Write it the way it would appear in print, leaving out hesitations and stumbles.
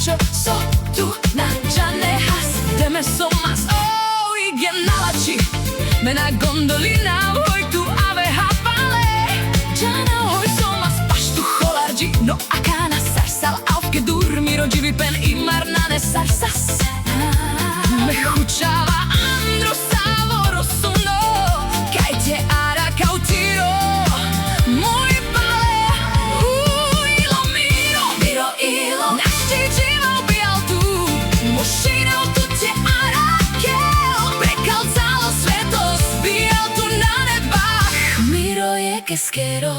faccio so tu na gianne has deme somas igen nalači me na gondolina hoj tu ave hapale giana hoj somas paštu cholarji no akana sarsal aufke durmi rođivi pen imarnane sarsas me hučava andro savo rosuno kajte ara kautiro moj pale ilo miro miro ilo našti živo bijal tu mušino tu te ara kel prekal calo sveto zbijal tu na nebách miro je keskero